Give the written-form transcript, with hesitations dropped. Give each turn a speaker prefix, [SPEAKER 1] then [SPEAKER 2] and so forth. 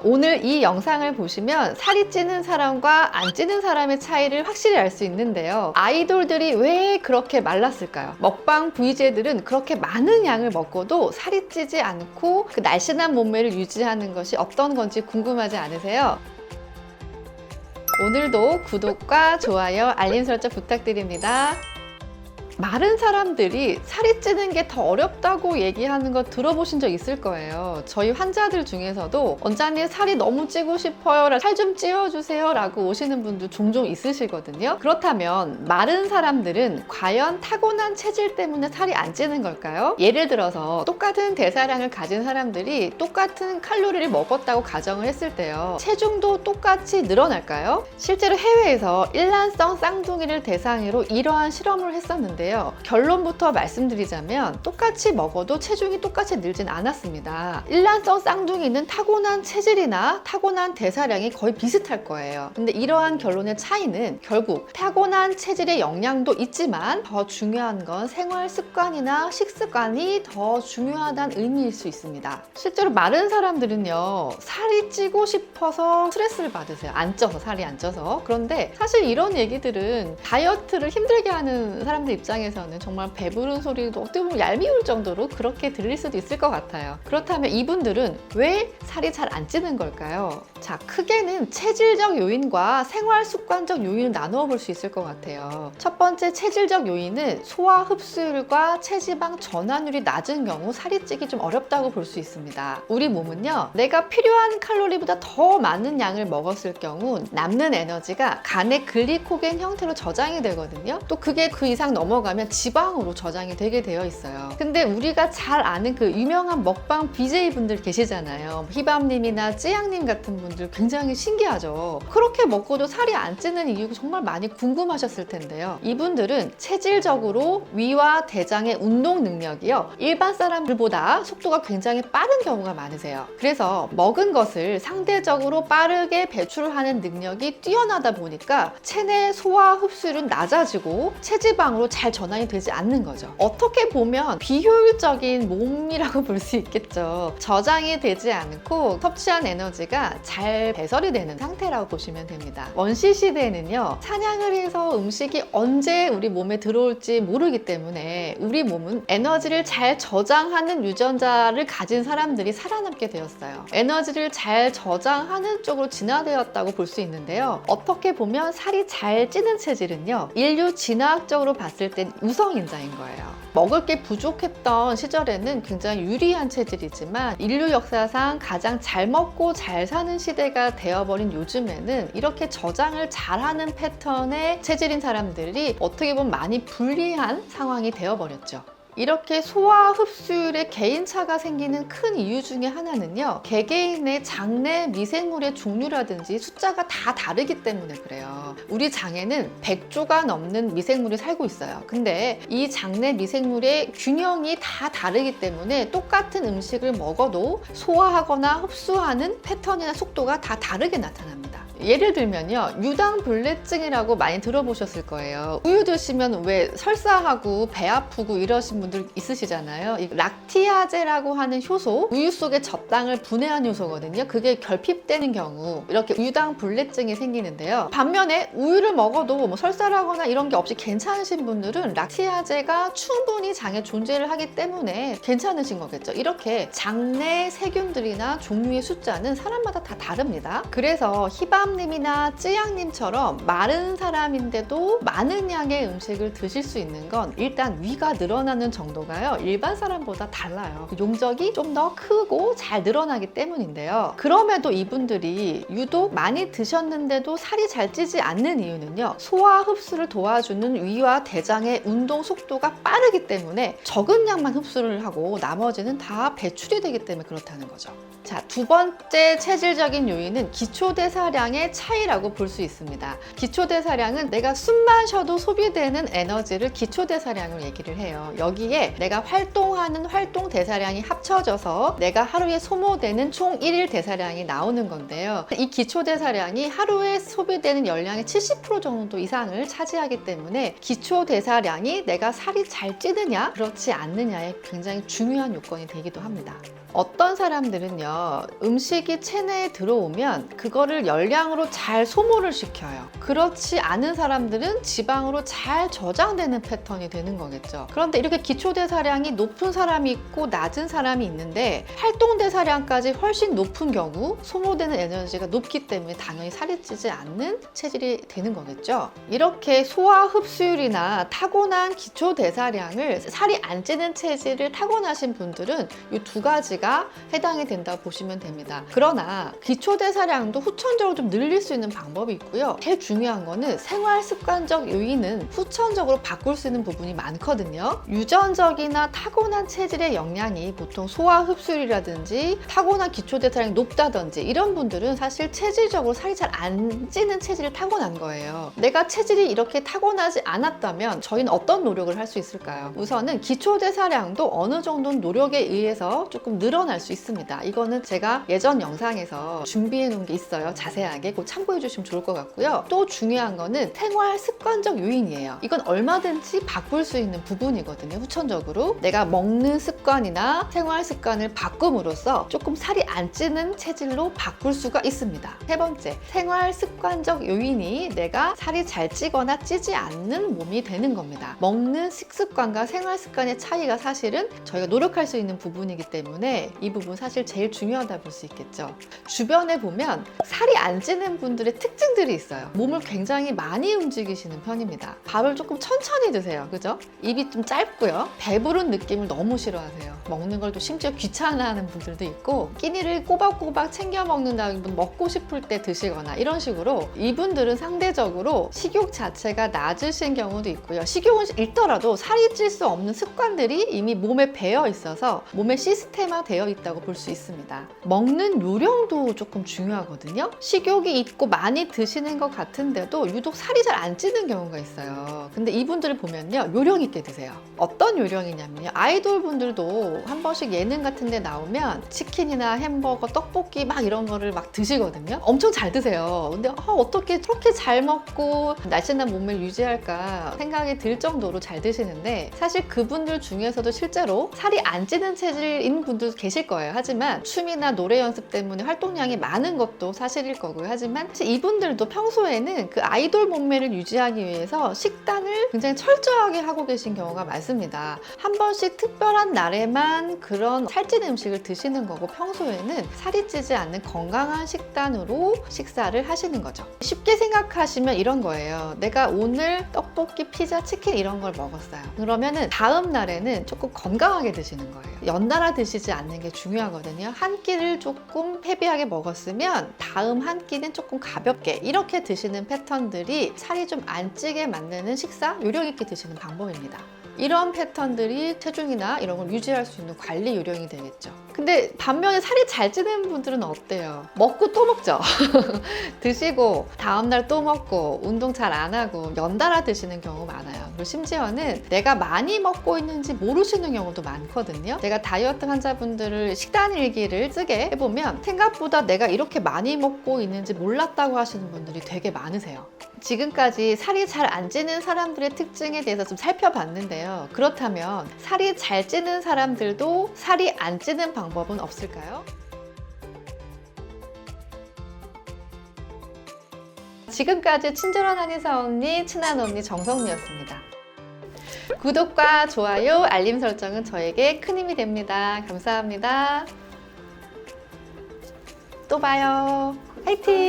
[SPEAKER 1] 오늘 이 영상을 보시면 살이 찌는 사람과 안 찌는 사람의 차이를 확실히 알 수 있는데요. 아이돌들이 왜 그렇게 말랐을까요? 먹방 VJ들은 그렇게 많은 양을 먹고도 살이 찌지 않고 그 날씬한 몸매를 유지하는 것이 어떤 건지 궁금하지 않으세요? 오늘도 구독과 좋아요, 알림 설정 부탁드립니다. 마른 사람들이 살이 찌는 게 더 어렵다고 얘기하는 거 들어보신 적 있을 거예요. 저희 환자들 중에서도 원장님 살이 너무 찌고 싶어요, 살 좀 찌워주세요 라고 오시는 분도 종종 있으시거든요. 그렇다면 마른 사람들은 과연 타고난 체질 때문에 살이 안 찌는 걸까요? 예를 들어서 똑같은 대사량을 가진 사람들이 똑같은 칼로리를 먹었다고 가정을 했을 때요, 체중도 똑같이 늘어날까요? 실제로 해외에서 일란성 쌍둥이를 대상으로 이러한 실험을 했었는데 결론부터 말씀드리자면 똑같이 먹어도 체중이 똑같이 늘진 않았습니다. 일란성 쌍둥이는 타고난 체질이나 타고난 대사량이 거의 비슷할 거예요. 근데 이러한 결론의 차이는 결국 타고난 체질의 영향도 있지만 더 중요한 건 생활 습관이나 식습관이 더 중요하다는 의미일 수 있습니다. 실제로 마른 사람들은요, 살이 찌고 싶어서 스트레스를 받으세요. 안 쪄서, 살이 안 쪄서. 그런데 사실 이런 얘기들은 다이어트를 힘들게 하는 사람들 입장에서는 정말 배부른 소리도 어떻게 보면 얄미울 정도로 그렇게 들릴 수도 있을 것 같아요. 그렇다면 이분들은 왜 살이 잘 안 찌는 걸까요? 자, 크게는 체질적 요인과 생활 습관적 요인을 나누어 볼 수 있을 것 같아요. 첫 번째 체질적 요인은 소화 흡수율과 체지방 전환율이 낮은 경우 살이 찌기 좀 어렵다고 볼 수 있습니다. 우리 몸은요, 내가 필요한 칼로리보다 더 많은 양을 먹었을 경우 남는 에너지가 간의 글리코겐 형태로 저장이 되거든요. 또 그게 그 이상 넘어가면 지방으로 저장이 되게 되어 있어요. 근데 우리가 잘 아는 그 유명한 먹방 BJ분들 계시잖아요. 희밤님이나 찌양님 같은 분들 굉장히 신기하죠. 그렇게 먹고도 살이 안 찌는 이유가 정말 많이 궁금하셨을 텐데요. 이분들은 체질적으로 위와 대장의 운동 능력이요, 일반 사람들보다 속도가 굉장히 빠른 경우가 많으세요. 그래서 먹은 것을 상대적으로 빠르게 배출하는 능력이 뛰어나다 보니까 체내 소화 흡수율은 낮아지고 체지방으로 잘 전환이 되지 않는 거죠. 어떻게 보면 비효율적인 몸이라고 볼 수 있겠죠. 저장이 되지 않고 섭취한 에너지가 잘 배설이 되는 상태라고 보시면 됩니다. 원시 시대에는요, 사냥을 해서 음식이 언제 우리 몸에 들어올지 모르기 때문에 우리 몸은 에너지를 잘 저장하는 유전자를 가진 사람들이 살아남게 되었어요. 에너지를 잘 저장하는 쪽으로 진화되었다고 볼 수 있는데요. 어떻게 보면 살이 잘 찌는 체질은요, 인류 진화학적으로 봤을 땐 우성인자인 거예요. 먹을 게 부족했던 시절에는 굉장히 유리한 체질이지만 인류 역사상 가장 잘 먹고 잘 사는 시대가 되어버린 요즘에는 이렇게 저장을 잘하는 패턴의 체질인 사람들이 어떻게 보면 많이 불리한 상황이 되어버렸죠. 이렇게 소화 흡수율에 개인차가 생기는 큰 이유 중에 하나는요, 개개인의 장내 미생물의 종류라든지 숫자가 다 다르기 때문에 그래요. 우리 장에는 100조가 넘는 미생물이 살고 있어요. 근데 이 장내 미생물의 균형이 다 다르기 때문에 똑같은 음식을 먹어도 소화하거나 흡수하는 패턴이나 속도가 다 다르게 나타납니다. 예를 들면요, 유당불내증이라고 많이 들어보셨을 거예요. 우유 드시면 왜 설사하고 배 아프고 이러신 분들 있으시잖아요. 이 락티아제라고 하는 효소, 우유 속의 젖당을 분해한 효소거든요. 그게 결핍되는 경우 이렇게 유당불내증이 생기는데요. 반면에 우유를 먹어도 뭐 설사하거나 이런 게 없이 괜찮으신 분들은 락티아제가 충분히 장에 존재를 하기 때문에 괜찮으신 거겠죠. 이렇게 장내 세균들이나 종류의 숫자는 사람마다 다 다릅니다. 그래서 희밤님이나 찌양님처럼 마른 사람인데도 많은 양의 음식을 드실 수 있는 건 일단 위가 늘어나는 정도가요, 일반 사람보다 달라요. 용적이 좀 더 크고 잘 늘어나기 때문인데요. 그럼에도 이분들이 유독 많이 드셨는데도 살이 잘 찌지 않는 이유는요, 소화 흡수를 도와주는 위와 대장의 운동 속도가 빠르기 때문에 적은 양만 흡수를 하고 나머지는 다 배출이 되기 때문에 그렇다는 거죠. 자, 두 번째 체질적인 요인은 기초대사량의 차이라고 볼 수 있습니다. 기초대사량은 내가 숨만 쉬어도 소비되는 에너지를 기초대사량을 얘기를 해요. 여기에 내가 활동하는 활동 대사량이 합쳐져서 내가 하루에 소모되는 총 1일 대사량이 나오는 건데요. 이 기초대사량이 하루에 소비되는 열량의 70% 정도 이상을 차지하기 때문에 기초대사량이 내가 살이 잘 찌느냐 그렇지 않느냐에 굉장히 중요한 요건이 되기도 합니다. 어떤 사람들은요, 음식이 체내에 들어오면 그거를 열량으로 잘 소모를 시켜요. 그렇지 않은 사람들은 지방으로 잘 저장되는 패턴이 되는 거겠죠. 그런데 이렇게 기초대사량이 높은 사람이 있고 낮은 사람이 있는데 활동대사량까지 훨씬 높은 경우 소모되는 에너지가 높기 때문에 당연히 살이 찌지 않는 체질이 되는 거겠죠. 이렇게 소화 흡수율이나 타고난 기초대사량을 살이 안 찌는 체질을 타고나신 분들은 이 두 가지가 해당이 된다고 보시면 됩니다. 그러나 기초대사량도 후천적으로 좀 늘릴 수 있는 방법이 있고요. 제일 중요한 거는 생활 습관적 요인은 후천적으로 바꿀 수 있는 부분이 많거든요. 유전적이나 타고난 체질의 영향이 보통 소화 흡수율이라든지 타고난 기초대사량이 높다든지 이런 분들은 사실 체질적으로 살이 잘 안 찌는 체질을 타고난 거예요. 내가 체질이 이렇게 타고나지 않았다면 저희는 어떤 노력을 할 수 있을까요? 우선은 기초대사량도 어느 정도 노력에 의해서 조금 늘어날 수 있습니다. 이거는 제가 예전 영상에서 준비해 놓은 게 있어요. 자세하게 꼭 참고해 주시면 좋을 것 같고요. 또 중요한 거는 생활 습관적 요인이에요. 이건 얼마든지 바꿀 수 있는 부분이거든요. 후천적으로 내가 먹는 습관이나 생활 습관을 바꿈으로써 조금 살이 안 찌는 체질로 바꿀 수가 있습니다. 세 번째, 생활 습관적 요인이 내가 살이 잘 찌거나 찌지 않는 몸이 되는 겁니다. 먹는 식습관과 생활 습관의 차이가 사실은 저희가 노력할 수 있는 부분이기 때문에 이 부분 사실 제일 중요하다 볼 수 있겠죠. 주변에 보면 살이 안 찌는 분들의 특징들이 있어요. 몸을 굉장히 많이 움직이시는 편입니다. 밥을 조금 천천히 드세요. 그죠? 입이 좀 짧고요. 배부른 느낌을 너무 싫어하세요. 먹는 걸 또 심지어 귀찮아하는 분들도 있고 끼니를 꼬박꼬박 챙겨 먹는다기보다 먹고 싶을 때 드시거나 이런 식으로 이분들은 상대적으로 식욕 자체가 낮으신 경우도 있고요. 식욕은 있더라도 살이 찔 수 없는 습관들이 이미 몸에 배어 있어서 몸에 시스템화 되어 있다고 볼 수 있습니다. 먹는 요령도 조금 중요하거든요. 식욕이 있고 많이 드시는 것 같은데도 유독 살이 잘 안 찌는 경우가 있어요. 근데 이분들을 보면요, 요령 있게 드세요. 어떤 요령이냐면요, 아이돌 분들도 한 번씩 예능 같은 데 나오면 치킨이나 햄버거, 떡볶이 막 이런 거를 막 드시거든요. 엄청 잘 드세요. 근데 어떻게 저렇게 잘 먹고 날씬한 몸을 유지할까 생각이 들 정도로 잘 드시는데, 사실 그분들 중에서도 실제로 살이 안 찌는 체질인 분들도 계실 거예요. 하지만 춤이나 노래 연습 때문에 활동량이 많은 것도 사실일 거고요. 하지만 사실 이분들도 평소에는 그 아이돌 몸매를 유지하기 위해서 식단을 굉장히 철저하게 하고 계신 경우가 많습니다. 한 번씩 특별한 날에만 그런 살찌는 음식을 드시는 거고, 평소에는 살이 찌지 않는 건강한 식단으로 식사를 하시는 거죠. 쉽게 생각하시면 이런 거예요. 내가 오늘 떡볶이, 피자, 치킨 이런 걸 먹었어요. 그러면은 다음 날에는 조금 건강하게 드시는 거예요. 연달아 드시지 않는 게 중요하거든요. 한 끼를 조금 헤비하게 먹었으면 다음 한 끼는 조금 가볍게 이렇게 드시는 패턴들이 살이 좀 안 찌게 만드는 식사, 요령 있게 드시는 방법입니다. 이런 패턴들이 체중이나 이런 걸 유지할 수 있는 관리 요령이 되겠죠. 근데 반면에 살이 잘 찌는 분들은 어때요? 먹고 또 먹죠. 드시고 다음날 또 먹고 운동 잘 안 하고 연달아 드시는 경우 많아요. 그리고 심지어는 내가 많이 먹고 있는지 모르시는 경우도 많거든요. 제가 다이어트 환자분들을 식단 일기를 쓰게 해보면 생각보다 내가 이렇게 많이 먹고 있는지 몰랐다고 하시는 분들이 되게 많으세요. 지금까지 살이 잘 안 찌는 사람들의 특징에 대해서 좀 살펴봤는데요. 그렇다면 살이 잘 찌는 사람들도 살이 안 찌는 방법은 없을까요? 지금까지 친절한 한의사 언니, 친한 언니 정성미였습니다. 구독과 좋아요, 알림 설정은 저에게 큰 힘이 됩니다. 감사합니다. 또 봐요. 화이팅!